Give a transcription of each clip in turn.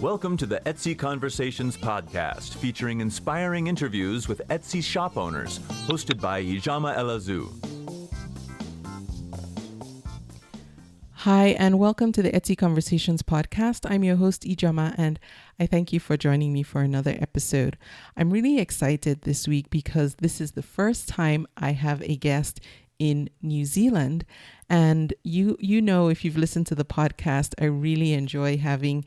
Welcome to the Etsy Conversations podcast, featuring inspiring interviews with Etsy shop owners, hosted by Ijama Elazu. Hi, and welcome to the Etsy Conversations podcast. I'm your host, Ijama, and I thank you for joining me for another episode. I'm really excited this week because this is the first time I have a guest in New Zealand. And you know, if you've listened to the podcast, I really enjoy having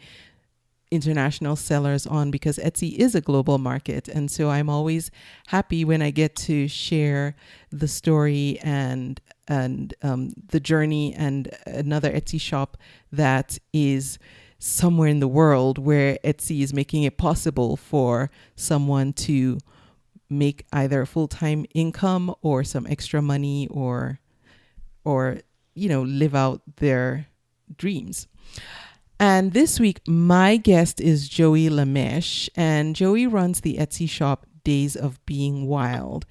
international sellers on because Etsy is a global market. And so I'm always happy when I get to share the story and the journey and another Etsy shop that is somewhere in the world where Etsy is making it possible for someone to make either a full-time income or some extra money or live out their dreams. And this week, my guest is Joey LaMeche, and Joey runs the Etsy shop Days of Being Wild.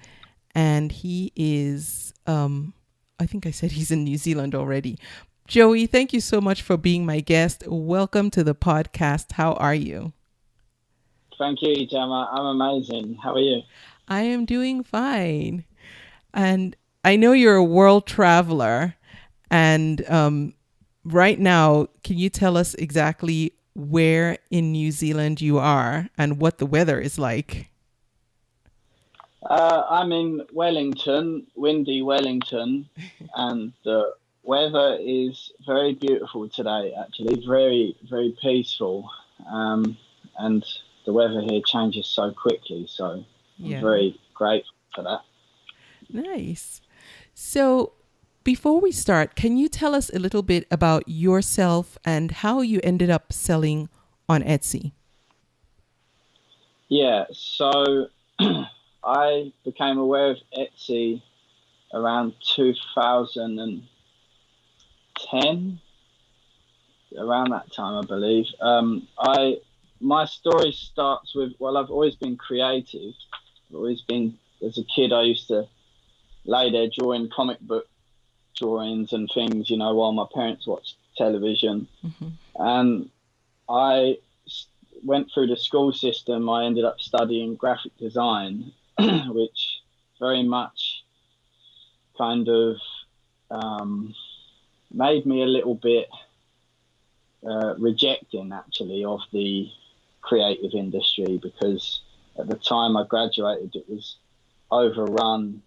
And he is, I think I said he's in New Zealand already. Joey, thank you so much for being my guest. Welcome to the podcast. How are you? Thank you, Gemma. I'm amazing. How are you? I am doing fine. And I know you're a world traveler, and right now, can you tell us exactly where in New Zealand you are and what the weather is like? I'm in Wellington, windy Wellington, and the weather is very beautiful today, actually. Very, very peaceful. And the weather here changes so quickly, so I'm very grateful for that. Nice. So, before we start, can you tell us a little bit about yourself and how you ended up selling on Etsy? Yeah, so I became aware of Etsy around 2010, around that time, I believe. My story starts with, I've always been creative. As a kid, I used to lay there drawing comic book drawings and things, while my parents watched television. Mm-hmm. And I went through the school system. I ended up studying graphic design, which very much kind of made me a little bit rejecting, actually, of the creative industry, because at the time I graduated, it was overrun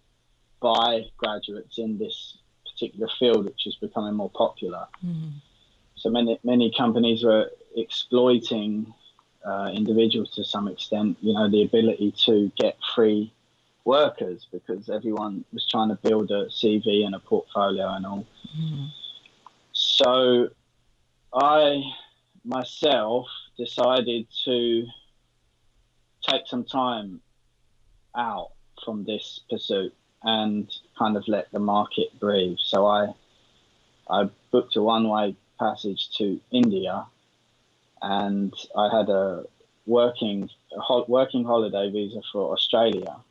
by graduates in this particular field, which is becoming more popular. Mm-hmm. So many companies were exploiting individuals to some extent, the ability to get free workers, because everyone was trying to build a CV and a portfolio and all. Mm-hmm. So I myself decided to take some time out from this pursuit and kind of let the market breathe. So I booked a one-way passage to India, and I had a working holiday visa for Australia.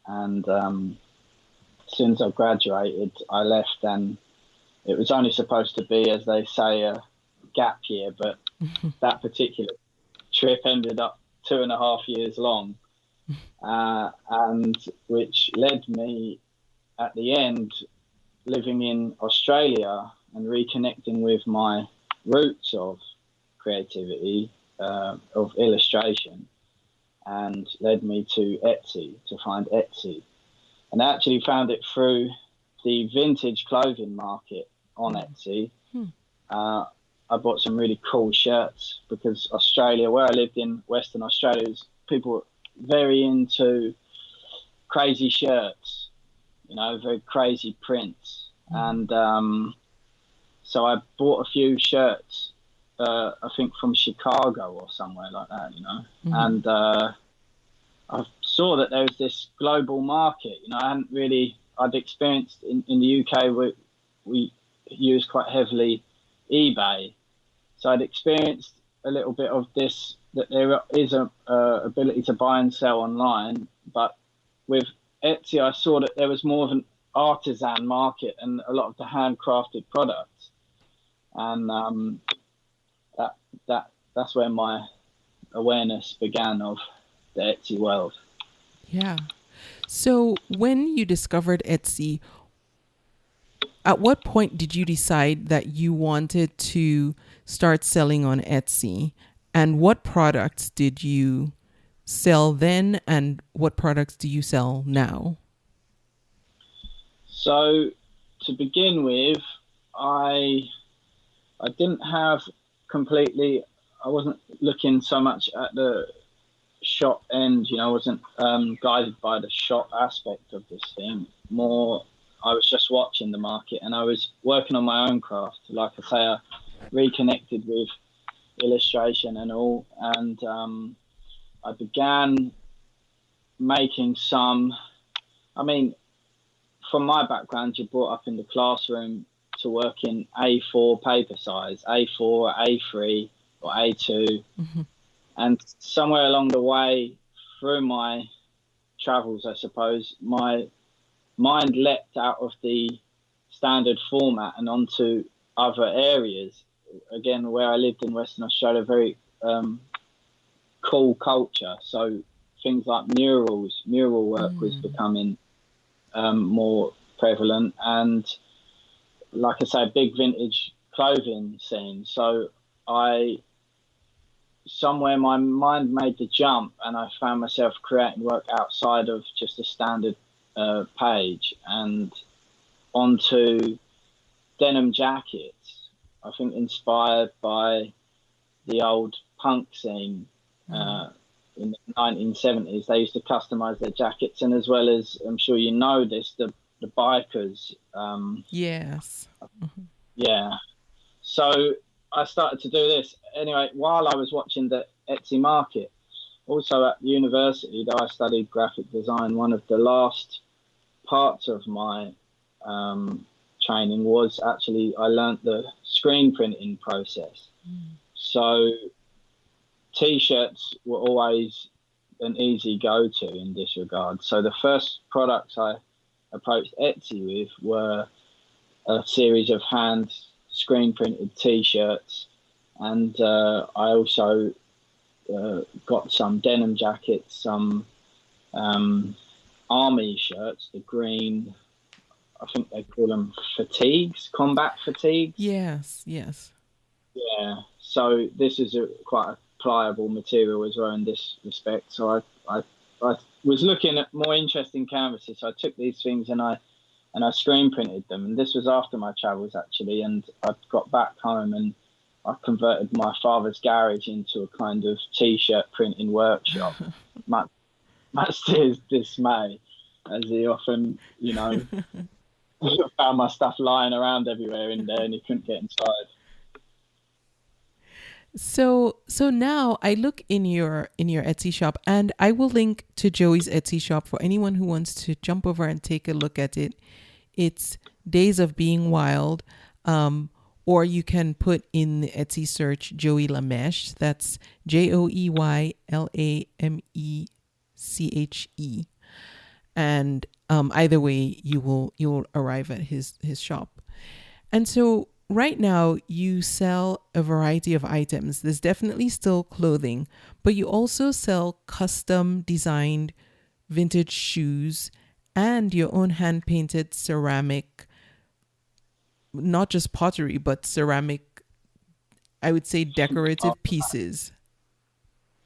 And as soon as I graduated, I left, and it was only supposed to be, as they say, a gap year, but that particular trip ended up 2.5 years long. And which led me at the end living in Australia and reconnecting with my roots of creativity, of illustration, and led me to find Etsy. And I actually found it through the vintage clothing market on Etsy. I bought some really cool shirts, because Australia, where I lived in Western Australia, people were very into crazy shirts, very crazy prints. And so I bought a few shirts, I think from Chicago or somewhere like that, and I saw that there was this global market. I'd experienced in the UK, we use quite heavily eBay. So I'd experienced a little bit of this, that there is a ability to buy and sell online, but with Etsy, I saw that there was more of an artisan market and a lot of the handcrafted products, and that's where my awareness began of the Etsy world. Yeah. So when you discovered Etsy, at what point did you decide that you wanted to start selling on Etsy? And what products did you sell then, and what products do you sell now? So to begin with, I didn't have completely. I wasn't looking so much at the shop end. I wasn't guided by the shop aspect of this thing. More, I was just watching the market, and I was working on my own craft. Like I say, I reconnected with illustration and all, and I began making some. I mean, from my background, you're brought up in the classroom to work in A4 paper size, A4, A3, or A2. Mm-hmm. And somewhere along the way, through my travels, I suppose, my mind leapt out of the standard format and onto other areas. Again, where I lived in Western Australia, very cool culture. So things like mural work was becoming more prevalent, and like I say, big vintage clothing scene. So somewhere my mind made the jump, and I found myself creating work outside of just a standard page, and onto denim jackets. I think inspired by the old punk scene in the 1970s. They used to customize their jackets, and as well as, I'm sure you know this, the bikers. Yes. Yeah. So I started to do this. Anyway, while I was watching the Etsy market, also at university, that I studied graphic design, one of the last parts of my training was actually, I learnt the screen printing process. So T-shirts were always an easy go-to in this regard. So the first products I approached Etsy with were a series of hand screen printed T-shirts, and I also got some denim jackets, some army shirts, the green, I think they call them fatigues, combat fatigues. Yes. Yeah. So this is quite a pliable material as well in this respect. So I was looking at more interesting canvases. So I took these things and I screen printed them. And this was after my travels actually. And I got back home and I converted my father's garage into a kind of T-shirt printing workshop, much to his dismay, as he often, found my stuff lying around everywhere in there and he couldn't get inside. So now I look in your Etsy shop, and I will link to Joey's Etsy shop for anyone who wants to jump over and take a look at it. It's Days of Being Wild, or you can put in the Etsy search Joey LaMeche. That's JoeyLameche, and either way you'll arrive at his shop. And so right now you sell a variety of items. There's definitely still clothing, but you also sell custom designed vintage shoes and your own hand painted ceramic, not just pottery, but ceramic, I would say decorative pieces.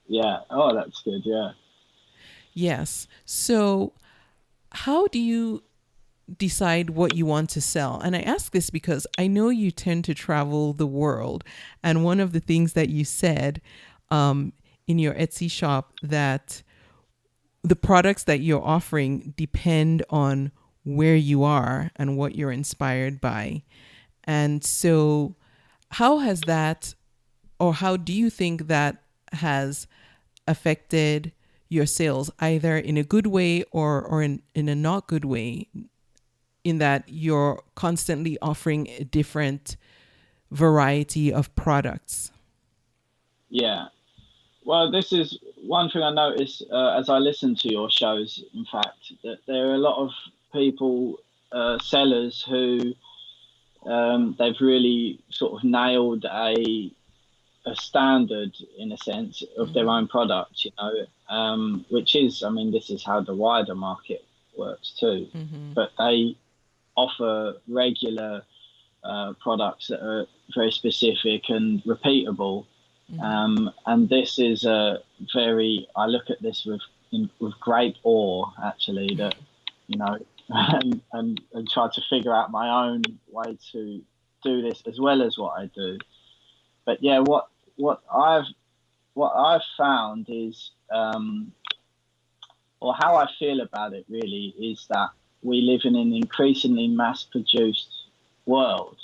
Yeah. Oh, that's good. Yeah. Yes. So how do you decide what you want to sell? And I ask this because I know you tend to travel the world. And one of the things that you said in your Etsy shop, that the products that you're offering depend on where you are and what you're inspired by. And so how has that, or how do you think that has affected your sales, either in a good way or in a not good way, in that you're constantly offering a different variety of products? Yeah. Well, this is one thing I noticed as I listen to your shows, in fact, that there are a lot of people, sellers, who they've really sort of nailed a a standard in a sense of their own product, which is, I mean, this is how the wider market works too. But they offer regular products that are very specific and repeatable. And this is I look at this with great awe, actually, that, and try to figure out my own way to do this as well as what I do. But yeah, what I've found is, or how I feel about it really, is that we live in an increasingly mass-produced world.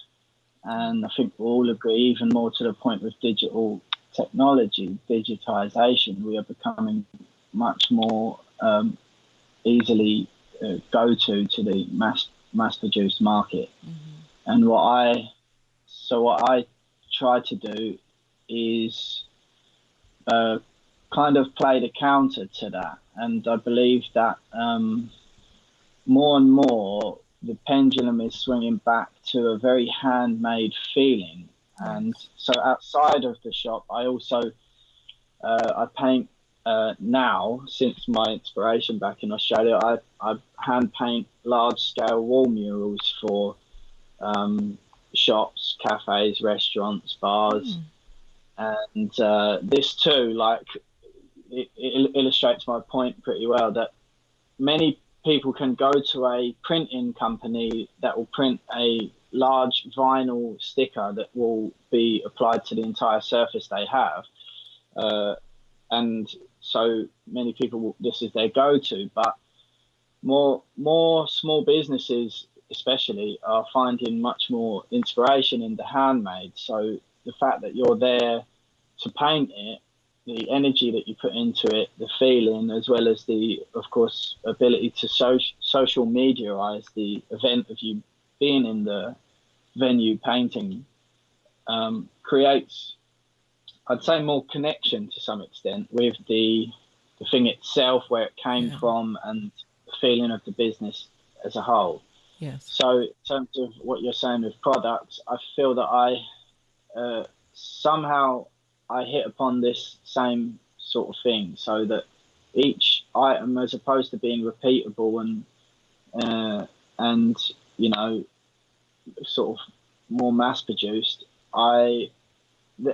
And I think we'll all agree, even more to the point with digital technology, digitization, we are becoming much more easily go-to the mass-produced market. And what I try to do is kind of play the counter to that. And I believe that more and more the pendulum is swinging back to a very handmade feeling. And so outside of the shop, I also I paint now. Since my inspiration back in Australia, I hand paint large-scale wall murals for shops, cafes, restaurants, bars. And this too, like, it illustrates my point pretty well, that many people can go to a printing company that will print a large vinyl sticker that will be applied to the entire surface they have. And so many people, this is their go-to, but more small businesses especially are finding much more inspiration in the handmade. So the fact that you're there to paint it, the energy that you put into it, the feeling, as well as the, of course, ability to social mediaize the event of you being in the venue painting, creates, I'd say, more connection to some extent with the thing itself, where it came from, and the feeling of the business as a whole. Yes. So in terms of what you're saying with products, I feel that I somehow I hit upon this same sort of thing, so that each item, as opposed to being repeatable and sort of more mass produced,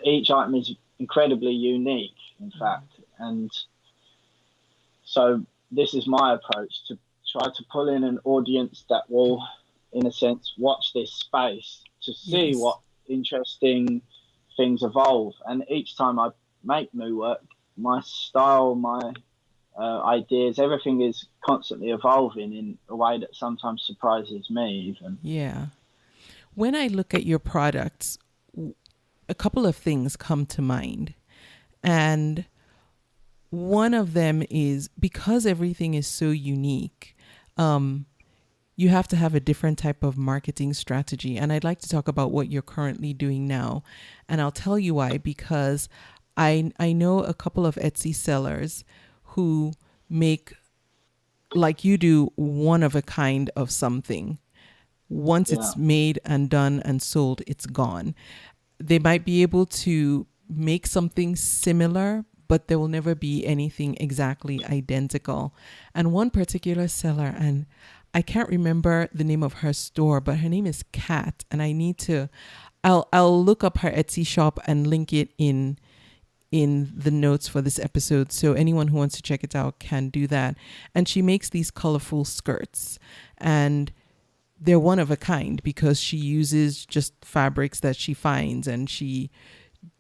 each item is incredibly unique, in fact. And so this is my approach, to try to pull in an audience that will, in a sense, watch this space to see what interesting things evolve. And each time I make new work, my style, my ideas, everything is constantly evolving in a way that sometimes surprises me even. Yeah. When I look at your products, a couple of things come to mind. And one of them is, because everything is so unique, you have to have a different type of marketing strategy. And I'd like to talk about what you're currently doing now. And I'll tell you why, because I know a couple of Etsy sellers who make, like you do, one of a kind of something. Once it's made and done and sold, it's gone. They might be able to make something similar, but there will never be anything exactly identical. And one particular seller, and I can't remember the name of her store, but her name is Kat, and I'll look up her Etsy shop and link it in the notes for this episode, so anyone who wants to check it out can do that. And she makes these colorful skirts, and they're one of a kind because she uses just fabrics that she finds, and she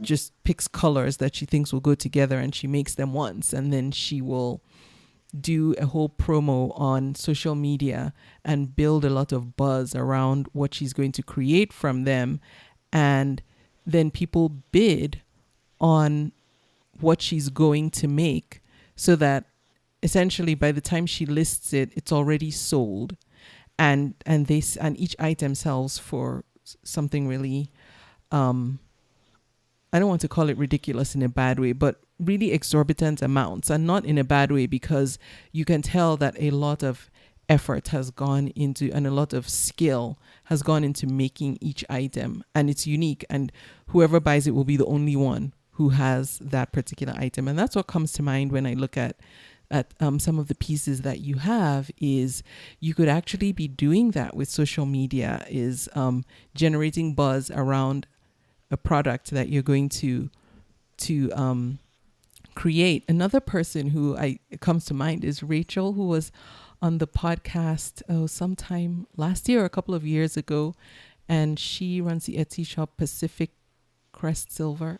just picks colors that she thinks will go together, and she makes them once, and then she will do a whole promo on social media and build a lot of buzz around what she's going to create from them. And then people bid on what she's going to make, so that essentially by the time she lists it, it's already sold. And each item sells for something really, I don't want to call it ridiculous in a bad way, but really exorbitant amounts, and not in a bad way, because you can tell that a lot of effort has gone into, and a lot of skill has gone into making each item, and it's unique, and whoever buys it will be the only one who has that particular item. And that's what comes to mind when I look at some of the pieces that you have. Is you could actually be doing that with social media, is generating buzz around a product that you're going to create. Another person who comes to mind is Rachel, who was on the podcast sometime last year or a couple of years ago, and she runs the Etsy shop Pacific Crest Silver.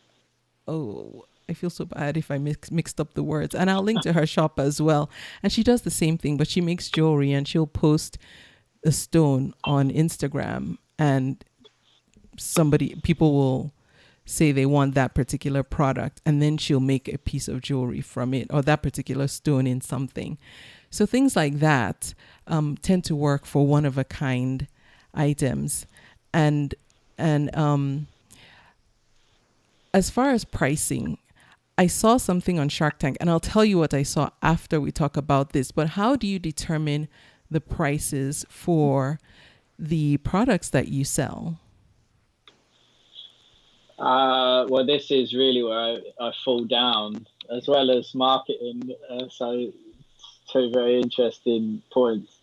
Oh, I feel so bad if I mixed up the words, and I'll link to her shop as well. And she does the same thing, but she makes jewelry, and she'll post a stone on Instagram, and people will say they want that particular product, and then she'll make a piece of jewelry from it, or that particular stone in something. So things like that tend to work for one-of-a-kind items. And as far as pricing, I saw something on Shark Tank, and I'll tell you what I saw after we talk about this. But how do you determine the prices for the products that you sell? Well, this is really where I fall down, as well as marketing. So two very interesting points.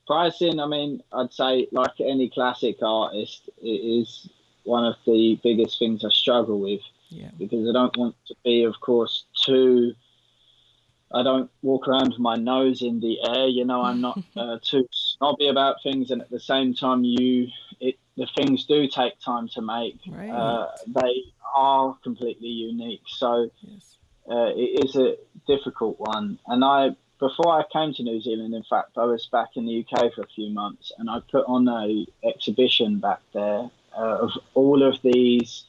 Pricing, I mean, I'd say like any classic artist, it is one of the biggest things I struggle with. Yeah. Because I don't want to be, of course, I don't walk around with my nose in the air, I'm not too snobby about things. And at the same time, the things do take time to make. Right. They are completely unique. So Yes. It is a difficult one. And before I came to New Zealand, in fact, I was back in the UK for a few months, and I put on a exhibition back there of all of these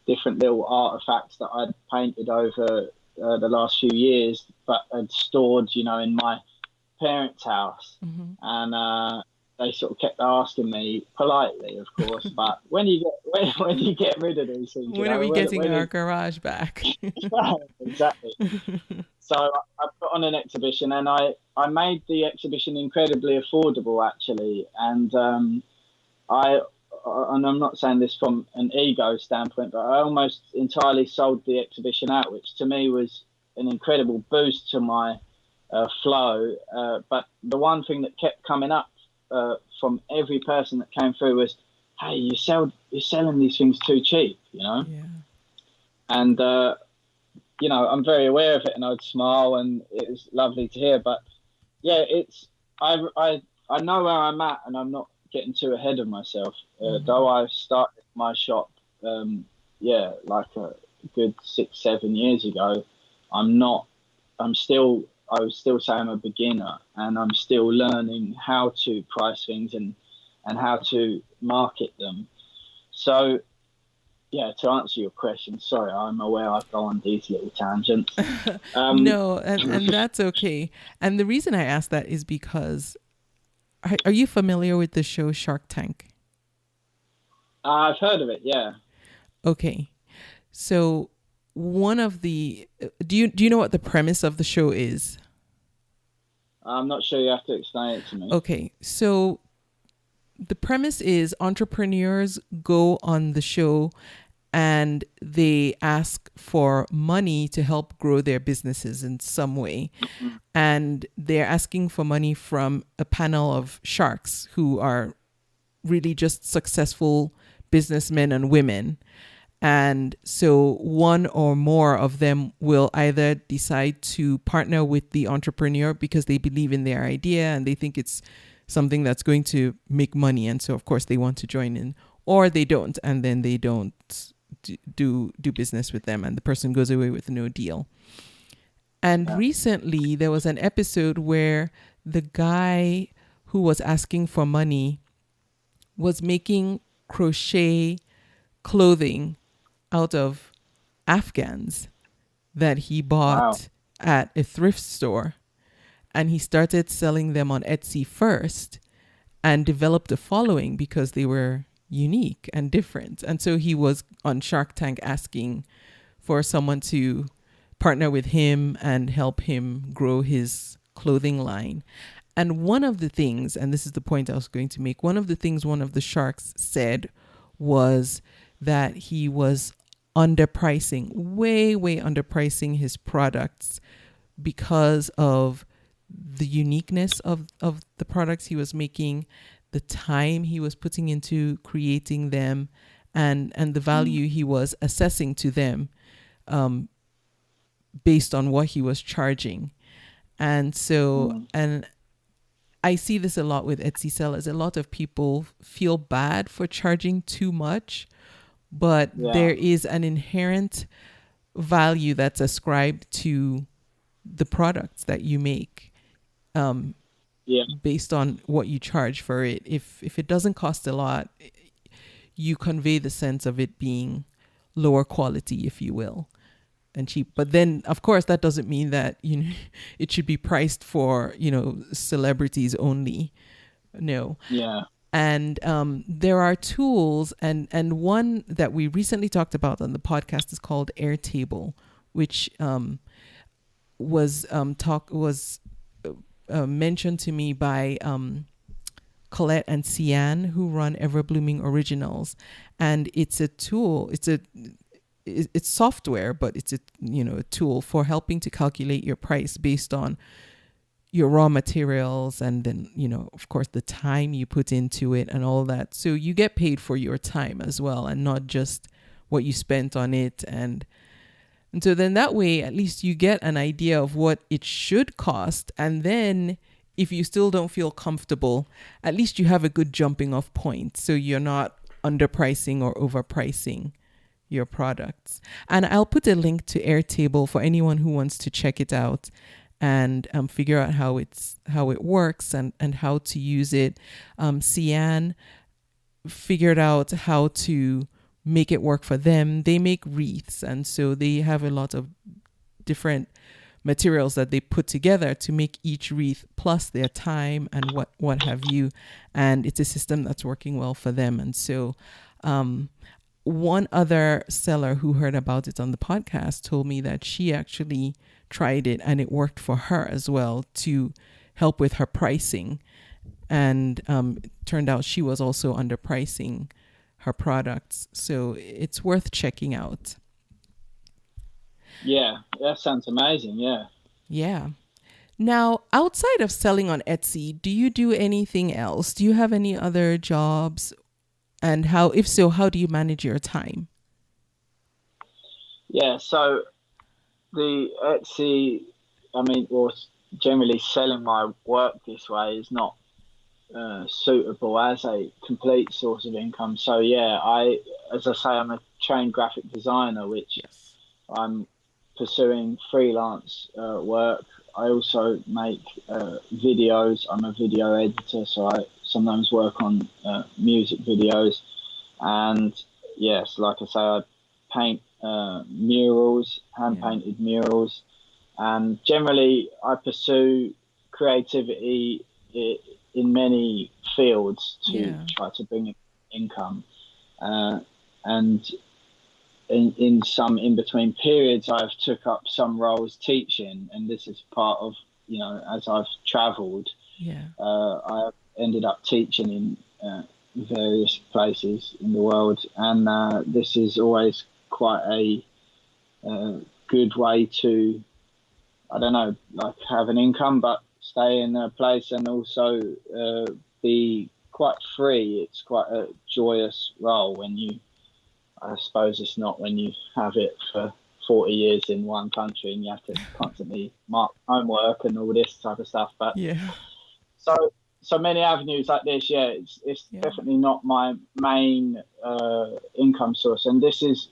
different little artifacts that I'd painted over the last few years, but had stored, in my parents' house. Mm-hmm. And they sort of kept asking me politely, of course, but when you get rid of these things, When are we getting our garage back? Exactly. So I put on an exhibition, and I made the exhibition incredibly affordable, actually. And and I'm not saying this from an ego standpoint, but I almost entirely sold the exhibition out, which to me was an incredible boost to my flow. But the one thing that kept coming up from every person that came through was, "Hey, you're selling these things too cheap," Yeah. And I'm very aware of it, and I'd smile, and it was lovely to hear. But yeah, I know where I'm at, and I'm not getting too ahead of myself. Though I started my shop, like a good 6-7 years ago, I would still say I'm a beginner, and I'm still learning how to price things and how to market them. So, yeah, to answer your question, sorry, I'm aware I go on these little tangents. No, and that's okay. And the reason I asked that is because, are you familiar with the show Shark Tank? I've heard of it, yeah. Okay. So one of the, do you know what the premise of the show is? I'm not sure, you have to explain it to me. Okay. So the premise is entrepreneurs go on the show and they ask for money to help grow their businesses in some way. Mm-hmm. And they're asking for money from a panel of sharks who are really just successful businessmen and women. And so one or more of them will either decide to partner with the entrepreneur because they believe in their idea and they think it's something that's going to make money. And so, of course, they want to join in, or they don't. And then they don't do business with them, and the person goes away with no deal. And recently there was an episode where the guy who was asking for money was making crochet clothing out of Afghans that he bought at a thrift store, and he started selling them on Etsy first and developed a following because they were unique and different. And so he was on Shark Tank asking for someone to partner with him and help him grow his clothing line. And one of the things, and this is the point I was going to make, one of the things one of the sharks said was that he was underpricing, way underpricing his products because of the uniqueness of the products he was making, the time he was putting into creating them, and the value he was assessing to them based on what he was charging. And so, and I see this a lot with Etsy sellers. A lot of people feel bad for charging too much, but there is an inherent value that's ascribed to the products that you make based on what you charge for it. If it doesn't cost a lot, you convey the sense of it being lower quality, if you will, and cheap. But then, of course, that doesn't mean that, you know, it should be priced for, you know, celebrities only. No. Yeah. And there are tools, and one that we recently talked about on the podcast is called Airtable, which was mentioned to me by Colette and Cian, who run Ever Blooming Originals, and it's a tool. It's software, but it's a tool for helping to calculate your price based on your raw materials, and then, you know, of course, the time you put into it and all that. So you get paid for your time as well, and not just what you spent on it. And so then that way, at least you get an idea of what it should cost. And then if you still don't feel comfortable, at least you have a good jumping off point. So you're not underpricing or overpricing your products. And I'll put a link to Airtable for anyone who wants to check it out and figure out how it works and how to use it. Cian figured out how to make it work for them. They make wreaths, and so they have a lot of different materials that they put together to make each wreath, plus their time and what have you. And it's a system that's working well for them. And so one other seller who heard about it on the podcast told me that she actually tried it and it worked for her as well to help with her pricing. And it turned out she was also underpricing her products. So it's worth checking out. Yeah, that sounds amazing. Yeah. Yeah. Now, outside of selling on Etsy, do you do anything else? Do you have any other jobs? And if so, how do you manage your time? Yeah, so the Etsy, generally selling my work this way is not suitable as a complete source of income. So yeah, as I say, I'm a trained graphic designer, which I'm pursuing freelance work. I also make videos. I'm a video editor, so I sometimes work on music videos. And yes, like I say, I paint murals, hand-painted murals. And generally, I pursue creativity in many fields to try to bring in income. And in some in-between periods, I've took up some roles teaching, and this is part of, as I've travelled, I ended up teaching in various places in the world, and this is always quite a good way to, have an income, but stay in a place and also be quite free. It's quite a joyous role I suppose it's not when you have it for 40 years in one country and you have to constantly mark homework and all this type of stuff. But so many avenues like this, it's definitely not my main income source. And this is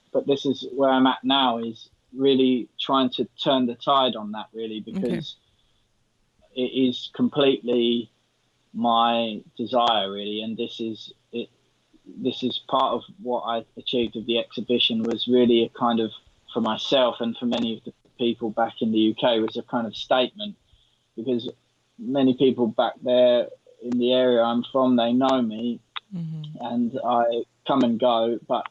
where I'm at now, is really trying to turn the tide on that, really, because it is completely my desire, really. And this is part of what I achieved with the exhibition, was really a kind of, for myself and for many of the people back in the UK, was a kind of statement, because many people back there in the area I'm from, they know me, and I come and go, but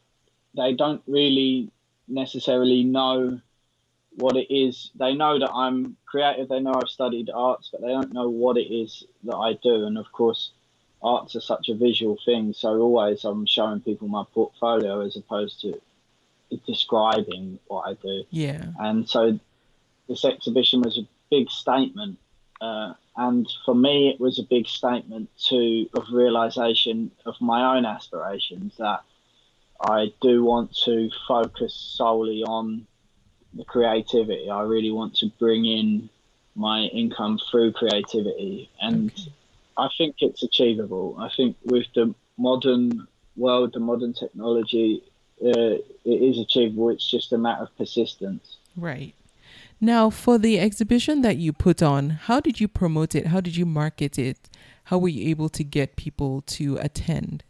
they don't really necessarily know what it is. They know that I'm creative. They know I've studied arts, but they don't know what it is that I do. And of course, arts are such a visual thing. So always I'm showing people my portfolio as opposed to describing what I do. Yeah. And so this exhibition was a big statement. And for me, it was a big statement of realization of my own aspirations, that I do want to focus solely on the creativity. I really want to bring in my income through creativity. And I think it's achievable. I think with the modern world, the modern technology, it is achievable. It's just a matter of persistence. Right. Now, for the exhibition that you put on, how did you promote it? How did you market it? How were you able to get people to attend?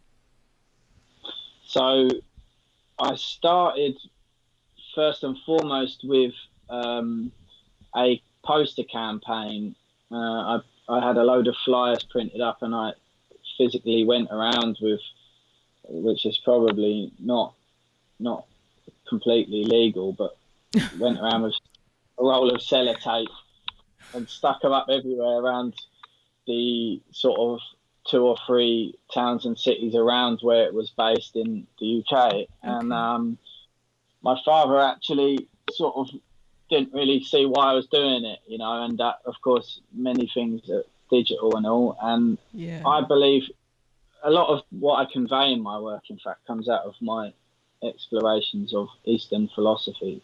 So I started first and foremost with a poster campaign. I had a load of flyers printed up, and I physically went around with, which is probably not completely legal, but went around with a roll of sellotape and stuck them up everywhere around the sort of 2 or 3 towns and cities around where it was based in the UK. Okay. And my father actually sort of didn't really see why I was doing it, you know, and that, of course, many things are digital and all. And I believe a lot of what I convey in my work, in fact, comes out of my explorations of Eastern philosophy.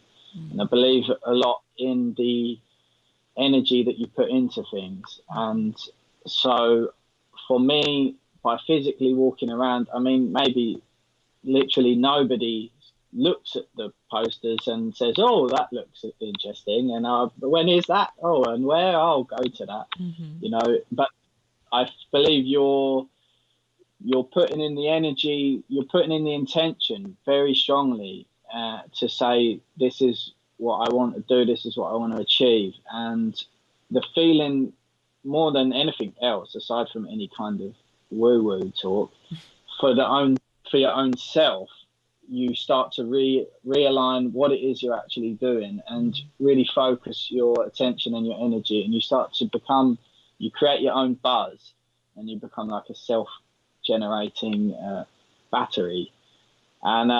And I believe a lot in the energy that you put into things. And so for me, by physically walking around, I mean, maybe literally nobody looks at the posters and says, oh, that looks interesting, and when is that? Oh, and where? I'll go to that. You know, but I believe you're putting in the energy, you're putting in the intention very strongly to say, this is what I want to do, this is what I want to achieve. And the feeling, more than anything else, aside from any kind of woo-woo talk, for your own self, you start to realign what it is you're actually doing and really focus your attention and your energy, and you start to you create your own buzz, and you become like a self-generating battery. And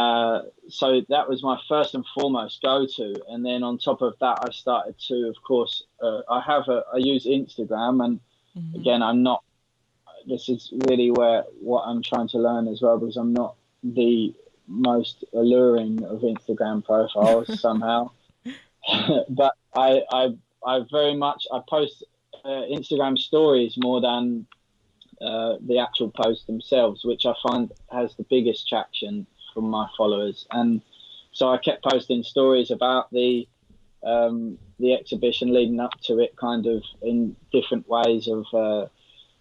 so that was my first and foremost go-to. And then on top of that, I started to, of course, I use Instagram, and again, this is really what I'm trying to learn as well, because I'm not the most alluring of Instagram profiles somehow. But I post Instagram stories more than the actual posts themselves, which I find has the biggest traction from my followers. And so I kept posting stories about the exhibition leading up to it, kind of in different ways of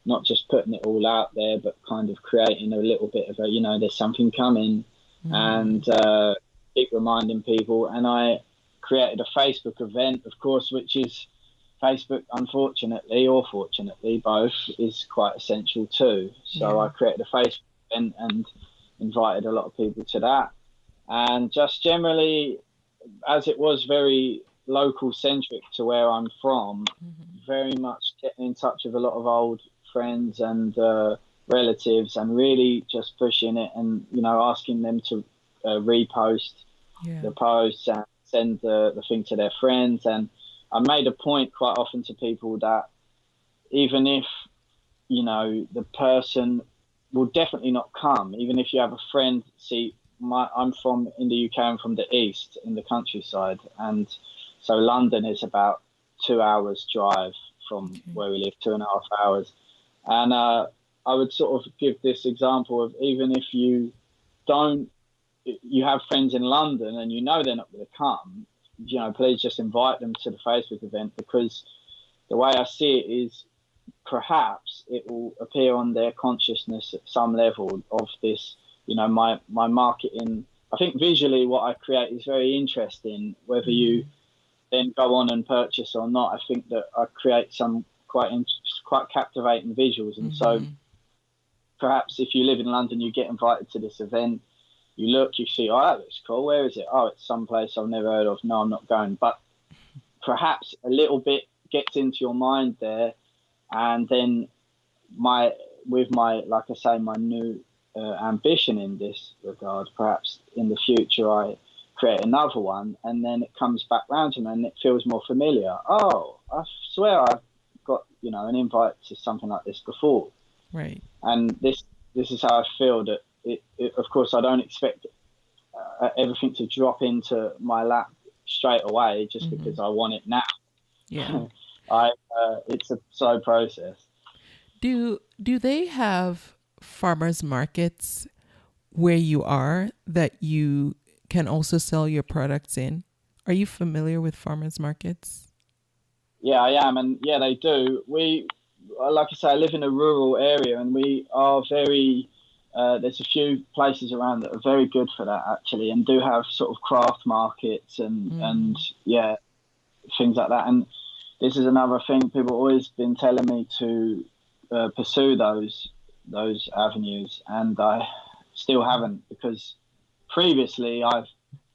not just putting it all out there, but kind of creating a little bit of there's something coming, and keep reminding people. And I created a Facebook event, of course, which is Facebook, unfortunately, or fortunately, both, is quite essential too. So I created a Facebook event and invited a lot of people to that. And just generally, as it was very local centric to where I'm from, very much getting in touch with a lot of old friends and relatives, and really just pushing it, and asking them to repost the posts and send the thing to their friends. And I made a point quite often to people that even if the person will definitely not come, even if you have a friend. See, I'm from in the UK, I'm from the east in the countryside, and so London is about 2 hours drive from where we live, 2.5 hours. And I would sort of give this example of, even if you have friends in London and they're not going to come, please just invite them to the Facebook event, because the way I see it is, perhaps it will appear on their consciousness at some level of this, my marketing. I think visually what I create is very interesting, whether you then go on and purchase or not. I think that I create some quite captivating visuals. And so perhaps if you live in London, you get invited to this event, you see, oh, that looks cool, where is it? Oh, it's someplace I've never heard of, no, I'm not going. But perhaps a little bit gets into your mind there, and then my like I say, my new ambition in this regard, perhaps in the future I create another one, and then it comes back round to me and it feels more familiar. Oh, I swear I've got an invite to something like this before, Right. and this is how I feel that it of course I don't expect everything to drop into my lap straight away just because I want it now. Yeah. It's a slow process. Do they have farmers markets where you are that you can also sell your products in? Are you familiar with farmers markets? Yeah, I am, and yeah, they do. We, like I say, I live in a rural area, and we are very. There's a few places around that are very good for that actually, and do have sort of craft markets and yeah, things like that. And this is another thing people always been telling me to pursue those avenues, and I still haven't, because previously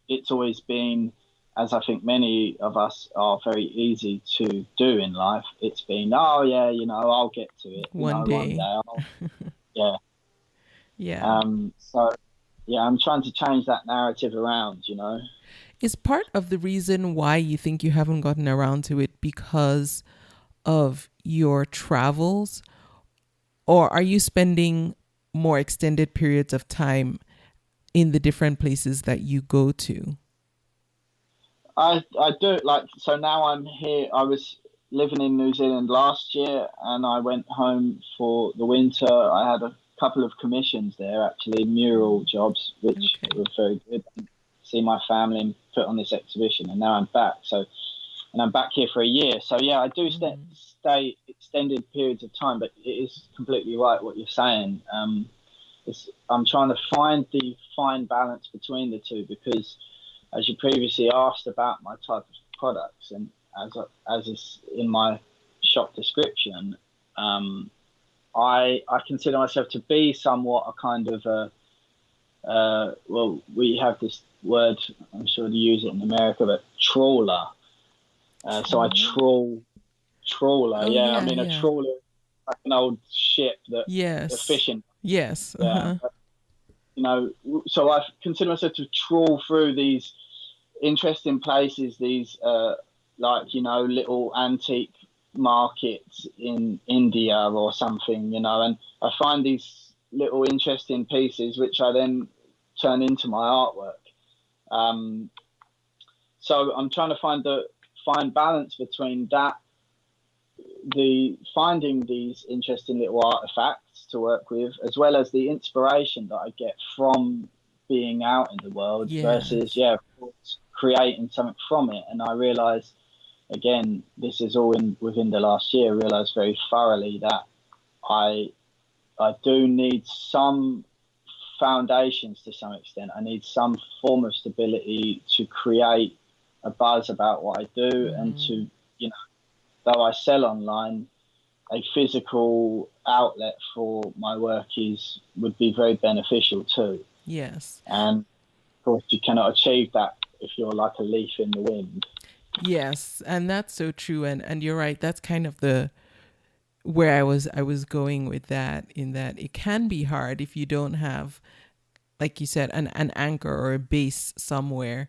it's always been, as I think many of us are very easy to do in life, it's been, oh yeah, I'll get to it One day. Yeah. Yeah. So yeah, I'm trying to change that narrative around, Is part of the reason why you think you haven't gotten around to it because of your travels, or are you spending more extended periods of time in the different places that you go to? I do, like, so now I'm here. I was living in New Zealand last year, and I went home for the winter. I had a couple of commissions there, actually, mural jobs, which were very good. See my family and put on this exhibition, and now I'm back. And I'm back here for a year. So yeah, I do stay extended periods of time, but it is completely right what you're saying. I'm trying to find the fine balance between the two, because as you previously asked about my type of products, and as is in my shop description, I consider myself to be somewhat a kind of well, we have this word, I'm sure they use it in America, but trawler. So I trawler. Yeah, I mean, a trawler is like an old ship that yes. they're fishing. Yes. Yeah. So I consider myself to trawl through these interesting places, these little antique markets in India or something, and I find these little interesting pieces which I then turn into my artwork. So I'm trying to find balance between that, finding these interesting little artifacts to work with, as well as the inspiration that I get from being out in the world, versus of course, creating something from it. And I realized, again, this is all within the last year, I realized very thoroughly that I do need some foundations to some extent. I need some form of stability to create a buzz about what I do, and to, though I sell online, a physical outlet for my work would be very beneficial too. Yes. And of course, you cannot achieve that if you're like a leaf in the wind. Yes, and that's so true. And you're right. That's kind of where I was going with that, in that it can be hard if you don't have, like you said, an anchor or a base somewhere,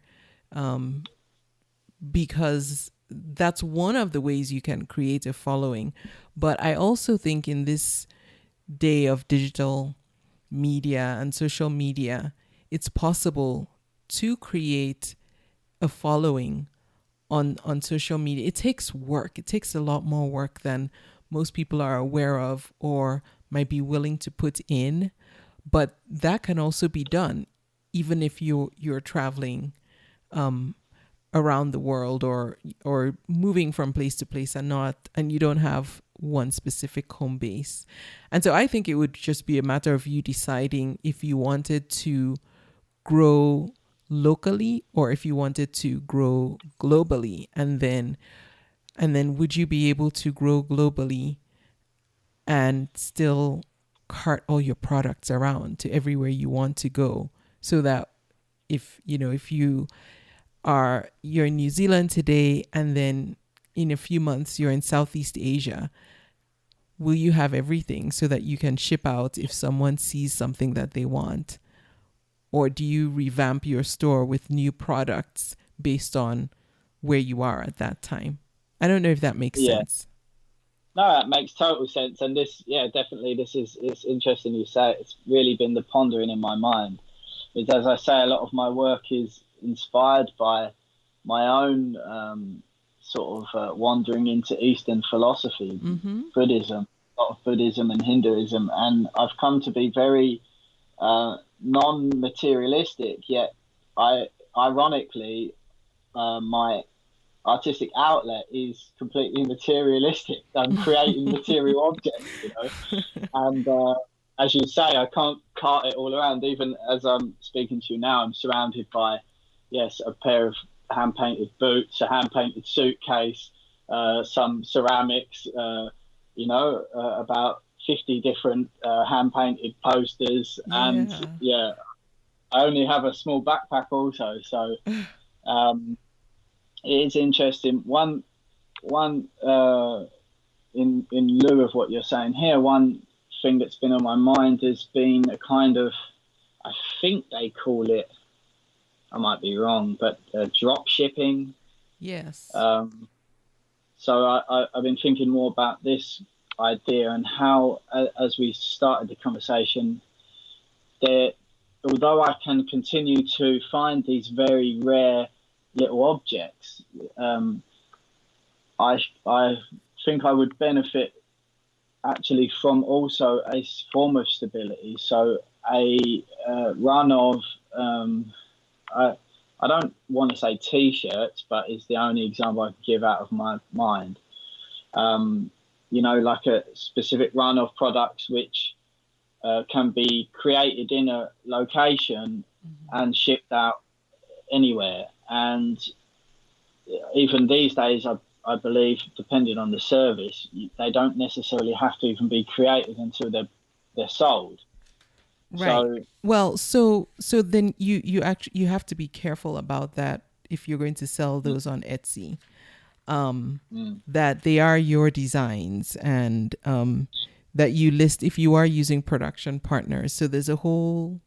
because that's one of the ways you can create a following. But I also think in this day of digital media and social media, it's possible to create a following on social media. It takes work. It takes a lot more work than most people are aware of or might be willing to put in. But that can also be done, even if you're traveling around the world, or moving from place to place, and you don't have one specific home base. And so I think it would just be a matter of you deciding if you wanted to grow locally or if you wanted to grow globally, and then would you be able to grow globally and still cart all your products around to everywhere you want to go, so that if you you're in New Zealand today, and then in a few months you're in Southeast Asia, will you have everything so that you can ship out if someone sees something that they want? Or do you revamp your store with new products based on where you are at that time? I don't know if that makes sense. No, that makes total sense. And this, definitely, it's interesting you say it. It's really been the pondering in my mind. Because as I say, a lot of my work is inspired by my own sort of wandering into Eastern philosophy, Buddhism, a lot of Buddhism and Hinduism. And I've come to be very non-materialistic, yet ironically, my artistic outlet is completely materialistic. I'm creating material objects, and as you say, I can't cart it all around. Even as I'm speaking to you now, I'm surrounded by, yes, a pair of hand-painted boots, a hand-painted suitcase, some ceramics, about 50 different hand-painted posters, and I only have a small backpack also, so it is interesting. One in lieu of what you're saying here, one thing that's been on my mind has been a kind of, I think they call it, I might be wrong, but drop shipping. Yes. So I've been thinking more about this idea and how, as we started the conversation, although I can continue to find these very rare little objects, I think I would benefit actually from also a form of stability. So a run of, I don't want to say T-shirts, but it's the only example I can give out of my mind. Like a specific run of products which can be created in a location and shipped out anywhere. And even these days, I believe, depending on the service, they don't necessarily have to even be created until they're sold. Right. So then you have to be careful about that if you're going to sell those on Etsy. That they are your designs, and that you list if you are using production partners. So there's a whole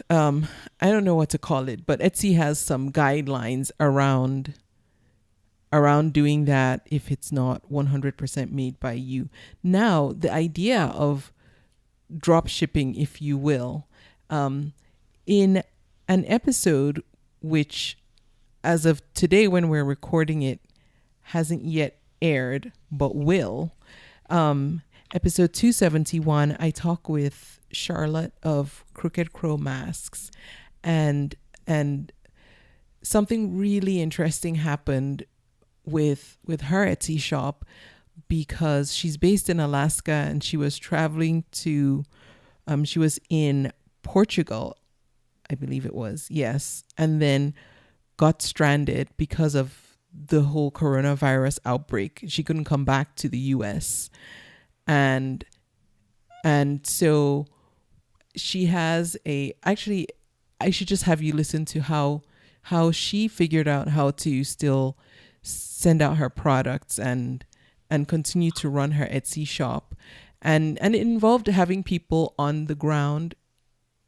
I don't know what to call it, but Etsy has some guidelines around doing that if it's not 100% made by you. Now, the idea of drop shipping, if you will, in an episode which, as of today when we're recording it, hasn't yet aired but will, episode 271, I talk with Charlotte of Crooked Crow Masks, and something really interesting happened with her Etsy shop, because she's based in Alaska and she was traveling to she was in Portugal, I believe it was, yes, and then got stranded because of the whole coronavirus outbreak. She couldn't come back to the US, and so she has actually I should just have you listen to how she figured out how to still send out her products and continue to run her Etsy shop. And it involved having people on the ground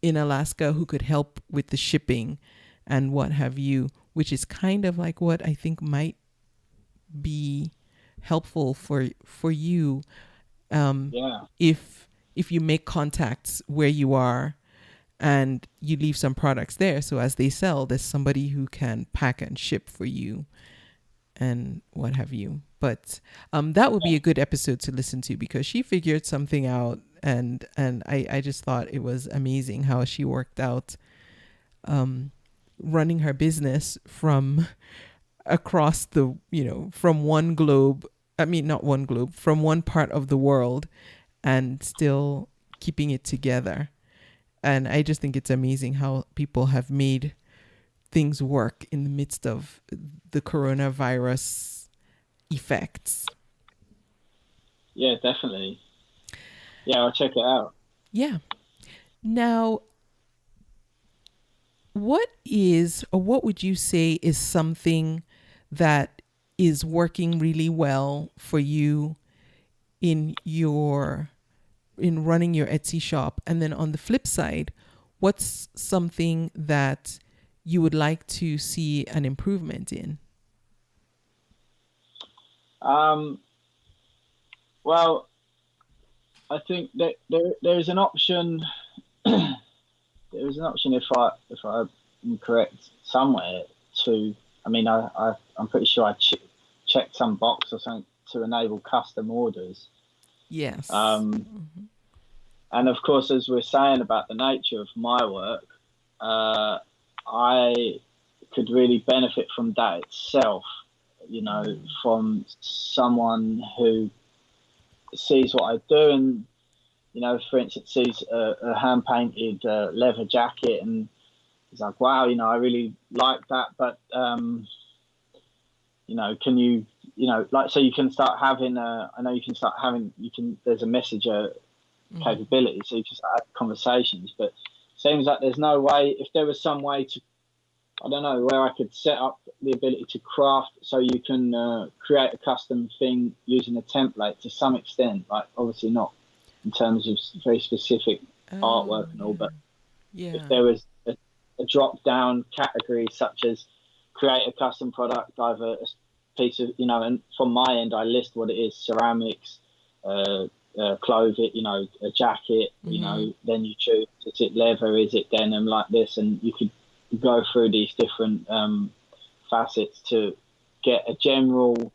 in Alaska who could help with the shipping and what have you, which is kind of like what I think might be helpful for you if you make contacts where you are and you leave some products there, so as they sell, there's somebody who can pack and ship for you and what have you. But that would be a good episode to listen to, because she figured something out, and I just thought it was amazing how she worked out running her business from across the, from one globe, from one part of the world, and still keeping it together. And I just think it's amazing how people have made things work in the midst of the coronavirus effects. Yeah, definitely. Yeah, I'll check it out. Yeah. Now, what is, or what would you say is something that is working really well for you in running your Etsy shop? And then on the flip side, what's something that you would like to see an improvement in? Well, I think that there is an option. There is an option if I'm correct somewhere to. I mean, I'm pretty sure I checked some box or something to enable custom orders. Yes. And of course, as we're saying about the nature of my work, I could really benefit from that itself. You know, from someone who sees what I do and, you know, for instance, sees a hand painted leather jacket and is like, wow, you know, I really like that, but you know, can you, you know, like, so you can start having there's a messenger capability, so you can start having conversations, but seems like there's no way. If there was some way to, I don't know, where I could set up the ability to craft, so you can create a custom thing using a template to some extent, like obviously not in terms of very specific artwork and all, but if there was a drop down category such as create a custom product, either a piece of, you know, and from my end I list what it is: ceramics, clothing, you know, a jacket, you know, then you choose, is it leather, is it denim, like this, and you could go through these different facets to get a general,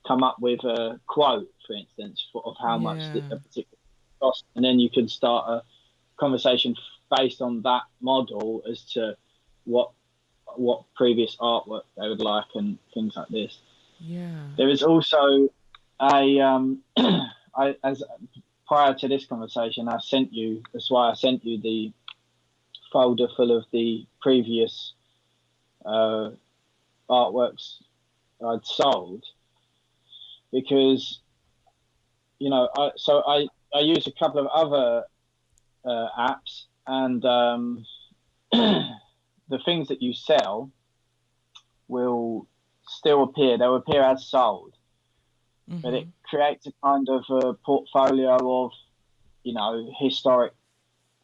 come up with a quote, for instance, of how much a particular cost, and then you can start a conversation based on that model as to what previous artwork they would like and things like this. There is also as prior to this conversation, that's why I sent you the folder full of the previous artworks I'd sold, because, you know, I use a couple of other apps, and the things that you sell will still appear. They'll appear as sold, but it creates a kind of a portfolio of, you know, historic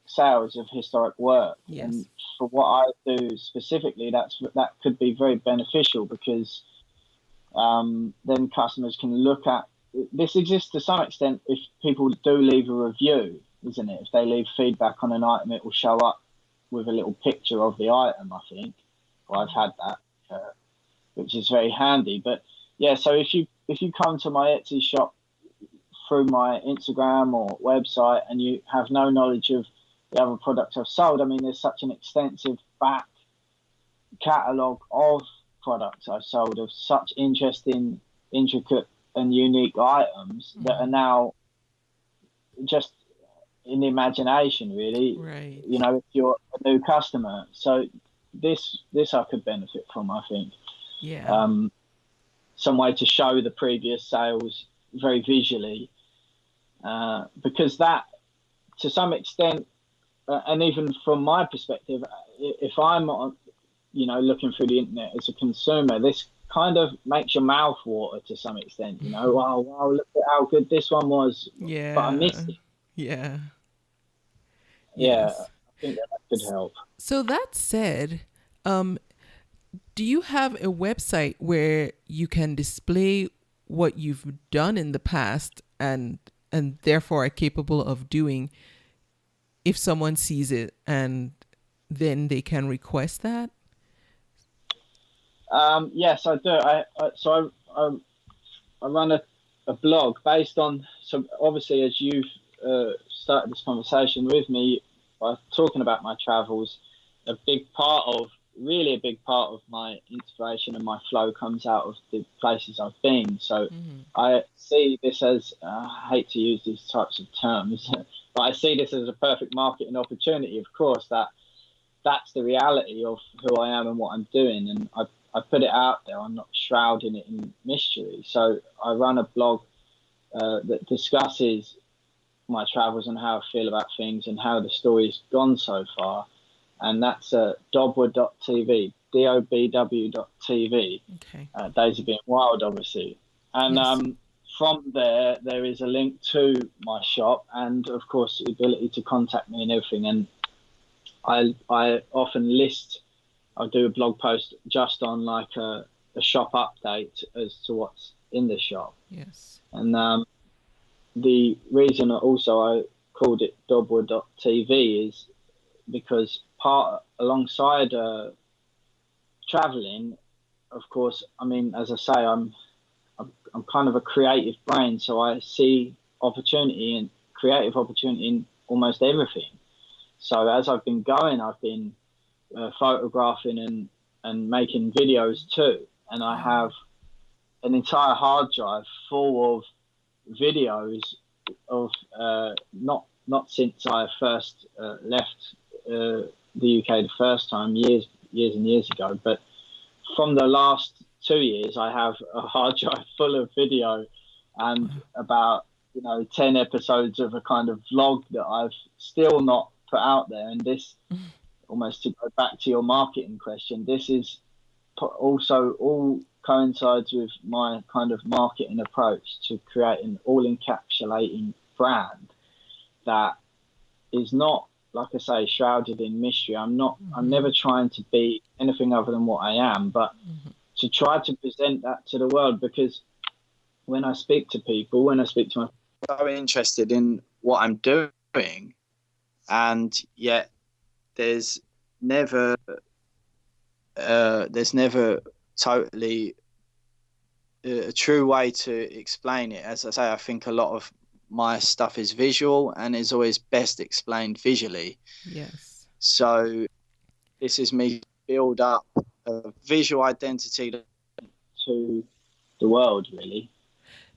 sales of historic work. And for what I do specifically, that could be very beneficial, because then customers can look at this. Exists to some extent if people do leave a review, isn't it? If they leave feedback on an item, it will show up with a little picture of the item, I think. Well, I've had that, which is very handy. But yeah, so if you come to my Etsy shop through my Instagram or website and you have no knowledge of the other products I've sold, I mean, there's such an extensive back catalogue of products I've sold, of such interesting, intricate and unique items that are now just in the imagination, really. Right. You know, if you're a new customer. So this I could benefit from, I think. Yeah. Some way to show the previous sales very visually, because that, to some extent, and even from my perspective, if I'm, you know, looking through the internet as a consumer, this kind of makes your mouth water to some extent. You know, wow, look at how good this one was, but I missed it. Yeah. Yeah, I think that could help. So that said, do you have a website where you can display what you've done in the past and therefore are capable of doing if someone sees it, and then they can request that? Yes, I do. I run a blog based on, so obviously as you've started this conversation with me by talking about my travels, a big part of my inspiration and my flow comes out of the places I've been. So I see this as, I hate to use these types of terms, but I see this as a perfect market and opportunity. Of course, that's the reality of who I am and what I'm doing. And I put it out there. I'm not shrouding it in mystery. So I run a blog that discusses my travels and how I feel about things and how the story's gone so far. and that's dobw.tv, dobw.tv. Okay. Days of Being Wild, obviously. And Yes. From there is a link to my shop, and of course the ability to contact me and everything. And I often list, I'll do a blog post just on like a shop update as to what's in the shop. Yes. And the reason also I called it dobw.tv is because alongside traveling, of course, I mean, as I say, I'm kind of a creative brain, so I see creative opportunity in almost everything. So as I've been going, I've been photographing and making videos too, and I have an entire hard drive full of videos of not since I first left the UK the first time, years and years ago, but from the last 2 years, I have a hard drive full of video and about 10 episodes of a kind of vlog that I've still not put out there. And this, almost to go back to your marketing question, this is also all coincides with my kind of marketing approach to create an all-encapsulating brand that is not, like I say, shrouded in mystery. I'm never trying to be anything other than what I am, but to try to present that to the world, because when I speak to people, I'm so interested in what I'm doing, and yet there's never totally a true way to explain it. As I say, I think a lot of my stuff is visual and is always best explained visually. Yes. So this is me build up a visual identity to the world, really.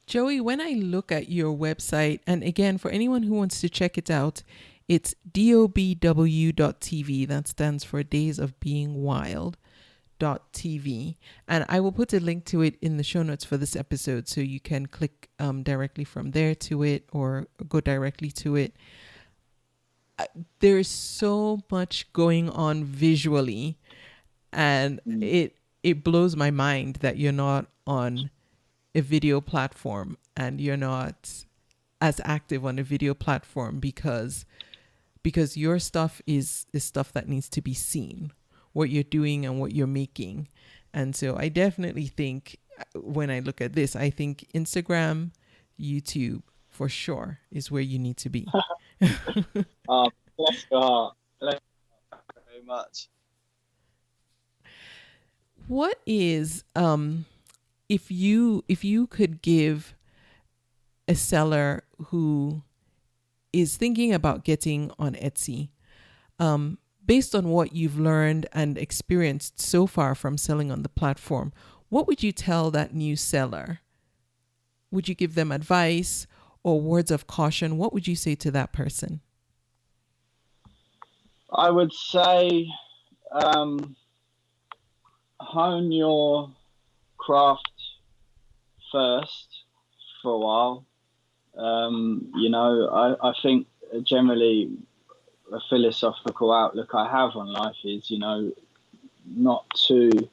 Joey, when I look at your website, and again, for anyone who wants to check it out, it's dobw.tv. That stands for Days of Being Wild. .tv, and I will put a link to it in the show notes for this episode, so you can click directly from there to it or go directly to it. There's so much going on visually, and it blows my mind that you're not on a video platform and you're not as active on a video platform, because your stuff is stuff that needs to be seen, what you're doing and what you're making. And so I definitely think, when I look at this, I think Instagram, YouTube for sure is where you need to be. Bless your heart. Bless you very much. What is if you could give a seller who is thinking about getting on Etsy, based on what you've learned and experienced so far from selling on the platform, what would you tell that new seller? Would you give them advice or words of caution? What would you say to that person? I would say hone your craft first for a while. I think generally a philosophical outlook I have on life is, not to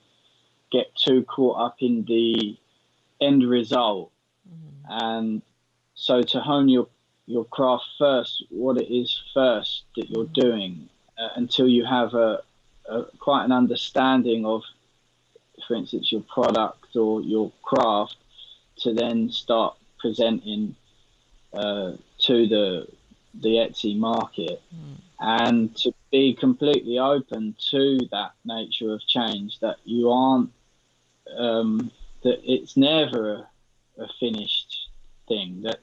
get too caught up in the end result. And so to hone your craft first, what it is first that you're doing, until you have a quite an understanding of, for instance, your product or your craft, to then start presenting to the Etsy market, and to be completely open to that nature of change, that you aren't that it's never a finished thing, that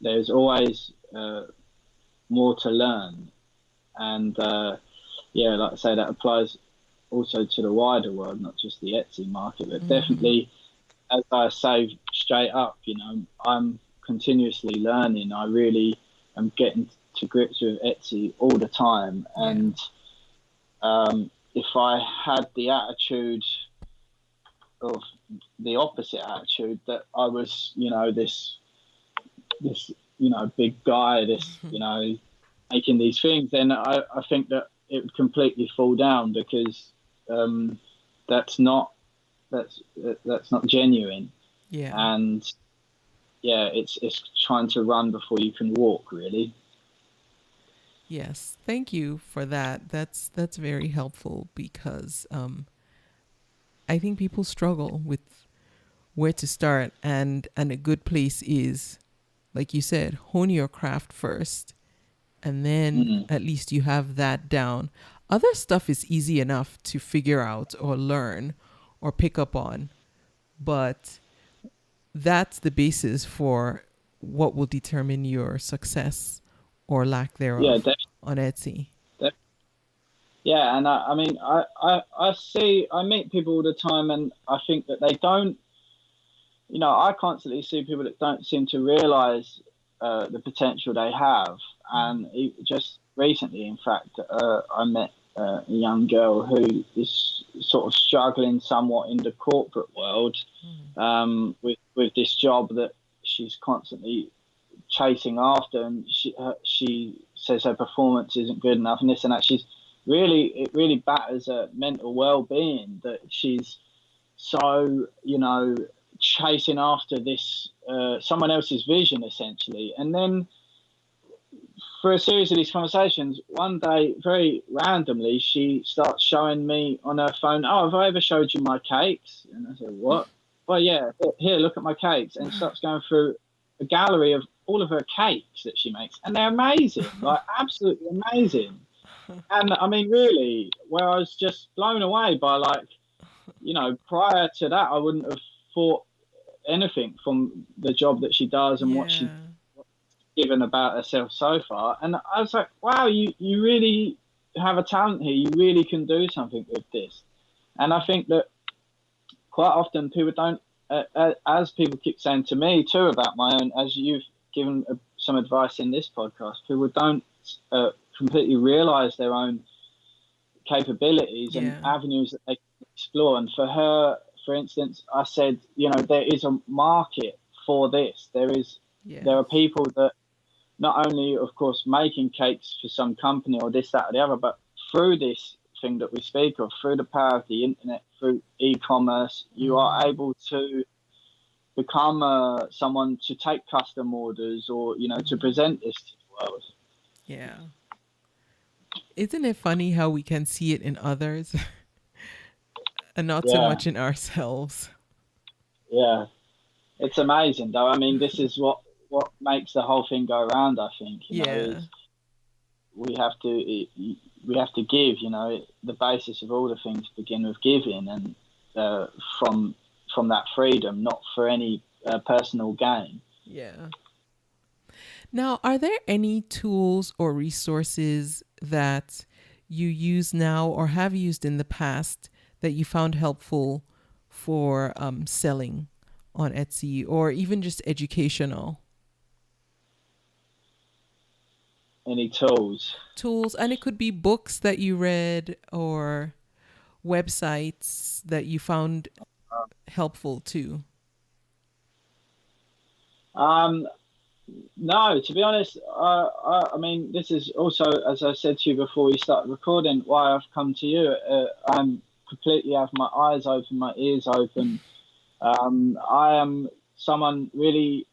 there's always more to learn. And like I say, that applies also to the wider world, not just the Etsy market, but definitely, as I say straight up, I'm continuously learning. I really am getting to grips with Etsy all the time. And if I had the attitude of the opposite attitude, that I was, this big guy, making these things, then I think that it would completely fall down because that's not genuine. Yeah. And yeah, it's trying to run before you can walk, really. Yes. Thank you for that. That's very helpful because I think people struggle with where to start, and a good place is, like you said, hone your craft first, and then at least you have that down. Other stuff is easy enough to figure out or learn or pick up on, but that's the basis for what will determine your success or lack Yeah, thereof on Etsy. yeah, and I mean, I meet people all the time, and I think that they don't. I constantly see people that don't seem to realize the potential they have. And just recently, in fact, I met a young girl who is sort of struggling somewhat in the corporate world with this job that she's constantly chasing after, and she says her performance isn't good enough, and this and that. It really batters her mental well-being that she's so chasing after this someone else's vision, essentially. And then for a series of these conversations, one day, very randomly, she starts showing me on her phone, "Oh, have I ever showed you my cakes?" And I said, "What?" "Well, yeah, here, look at my cakes." And starts going through a gallery of all of her cakes that she makes, and they're amazing, like absolutely amazing. And I mean, really, where I was just blown away by, like, prior to that, I wouldn't have thought anything from the job that she does and what she's given about herself so far. And I was like, wow, you really have a talent here. You really can do something with this. And I think that quite often people don't, as people keep saying to me too about my own, as you've given some advice in this podcast, people don't completely realize their own capabilities and avenues that they can explore. And for her, for instance, I said, there is a market for this. There are people that not only, of course, making cakes for some company or this, that, or the other, but through this thing that we speak of, through the power of the internet, through e-commerce, you are able to become someone to take custom orders or, to present this to the world. Yeah. Isn't it funny how we can see it in others and not so much in ourselves? Yeah. It's amazing, though. I mean, this is what makes the whole thing go around, I think. Is we have to give. The basis of all the things begin with giving, and from that freedom, not for any personal gain. Yeah. Now, are there any tools or resources that you use now or have used in the past that you found helpful for selling on Etsy, or even just educational? Any tools? And it could be books that you read or websites that you found helpful too. No, to be honest, I mean, this is also, as I said to you before we started recording, why I've come to you. I'm completely have my eyes open, my ears open. I am someone really,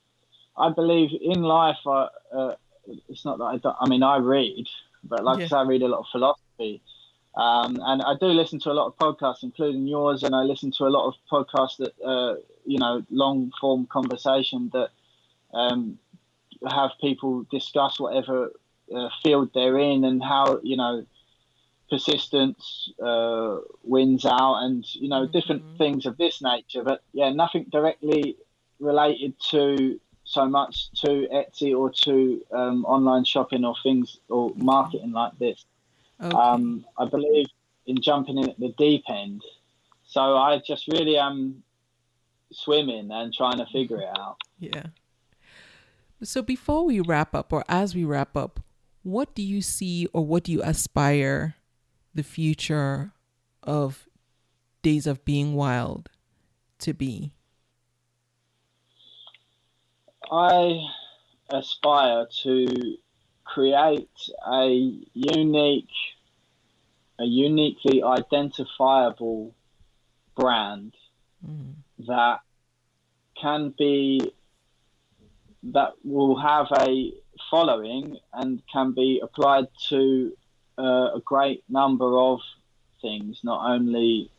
I believe in life. It's not that I don't, I mean, I read, but like I said, I read a lot of philosophy. And I do listen to a lot of podcasts, including yours, and I listen to a lot of podcasts that, long form conversation that have people discuss whatever field they're in and how, persistence wins out and, different things of this nature. But nothing directly related to so much to Etsy or to online shopping or things or marketing like this. Okay. I believe in jumping in at the deep end. So I just really am swimming and trying to figure it out. Yeah. So before we wrap up, or as we wrap up, what do you see or what do you aspire the future of Days of Being Wild to be? I aspire to create a unique a uniquely identifiable brand that will have a following and can be applied to a great number of things, not only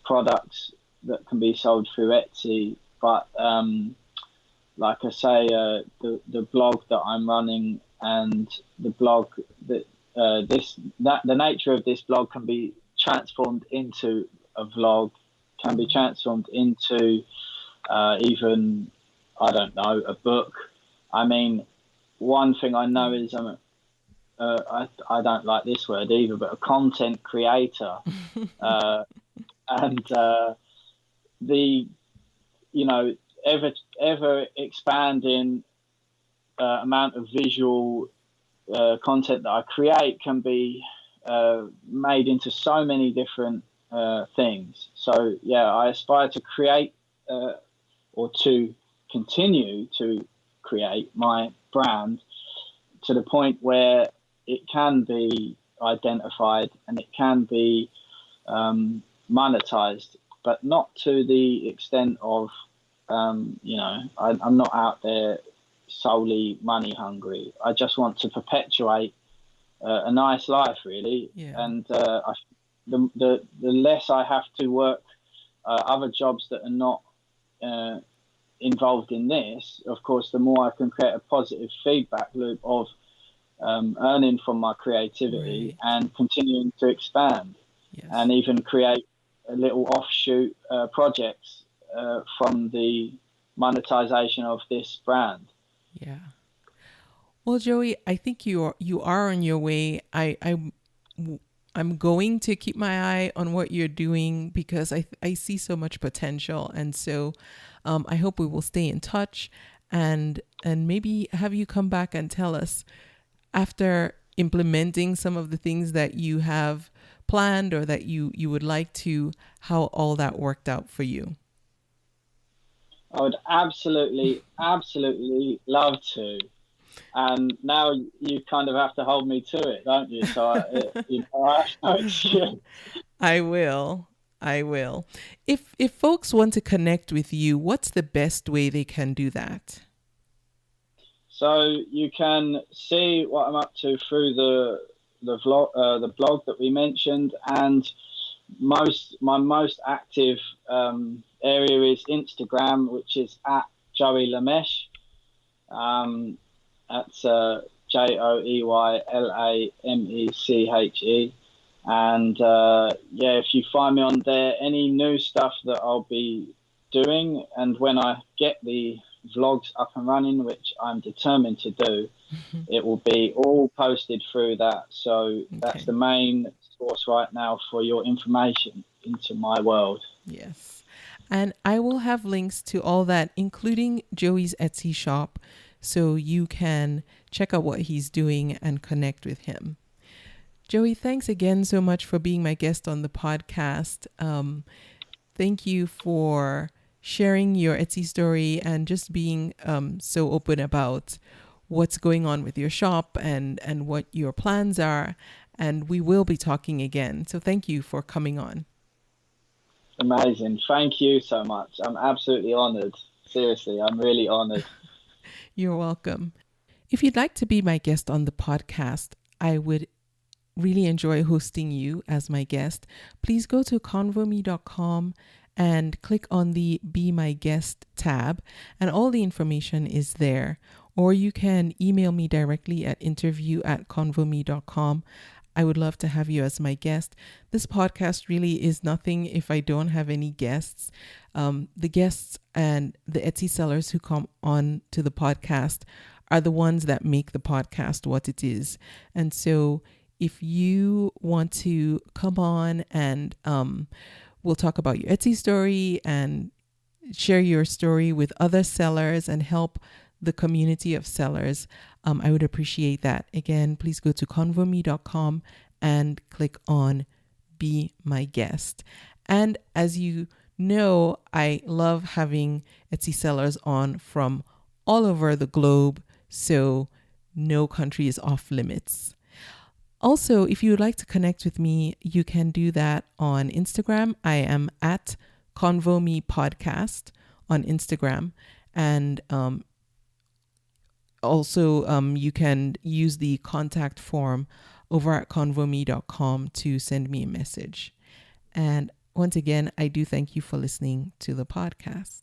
products that can be sold through Etsy, but like I say, the blog that I'm running, and the blog that the nature of this blog can be transformed into a vlog, can be transformed into even, I don't know, a book. I mean, one thing I know is I don't like this word either, but a content creator, and the ever expanding amount of visual content that I create can be made into so many different things. So yeah, I aspire to create or to continue to create my brand to the point where it can be identified and it can be monetized, but not to the extent of I'm not out there solely money hungry. I just want to perpetuate a nice life, really. Yeah. And the less I have to work other jobs that are not involved in this, of course, the more I can create a positive feedback loop of earning from my creativity and continuing to expand, and even create a little offshoot projects from the monetization of this brand. Yeah. Well, Joey, I think you are on your way. I'm going to keep my eye on what you're doing because I see so much potential, and so I hope we will stay in touch and maybe have you come back and tell us, after implementing some of the things that you have planned or that you would like to, how all that worked out for you. I would absolutely love to. And now you kind of have to hold me to it, don't you? So I have no excuse. I will. If folks want to connect with you, what's the best way they can do that? So you can see what I'm up to through the blog that we mentioned, and my most active area is Instagram, which is at Joey LaMeche. That's JoeyLameche. And if you find me on there, any new stuff that I'll be doing, and when I get the vlogs up and running, which I'm determined to do, it will be all posted through that. So that's the main source right now for your information into my world. Yes. And I will have links to all that, including Joey's Etsy shop, so you can check out what he's doing and connect with him. Joey, thanks again so much for being my guest on the podcast. Thank you for sharing your Etsy story and just being so open about what's going on with your shop and what your plans are. And we will be talking again. So thank you for coming on. Amazing. Thank you so much. I'm absolutely honored. Seriously, I'm really honored. You're welcome. If you'd like to be my guest on the podcast, I would really enjoy hosting you as my guest. Please go to convo.me.com and click on the Be My Guest tab, and all the information is there. Or you can email me directly at interview@convo.me.com. I would love to have you as my guest. This podcast really is nothing if I don't have any guests. The guests and the Etsy sellers who come on to the podcast are the ones that make the podcast what it is. And so if you want to come on and we'll talk about your Etsy story and share your story with other sellers and help the community of sellers, I would appreciate that. Again, please go to convo.me.com and click on Be My Guest. And as you know, I love having Etsy sellers on from all over the globe, so no country is off limits. Also, if you would like to connect with me, you can do that on Instagram. I am at Convo Me Podcast on Instagram. And also, you can use the contact form over at convome.com to send me a message. And once again, I do thank you for listening to the podcast.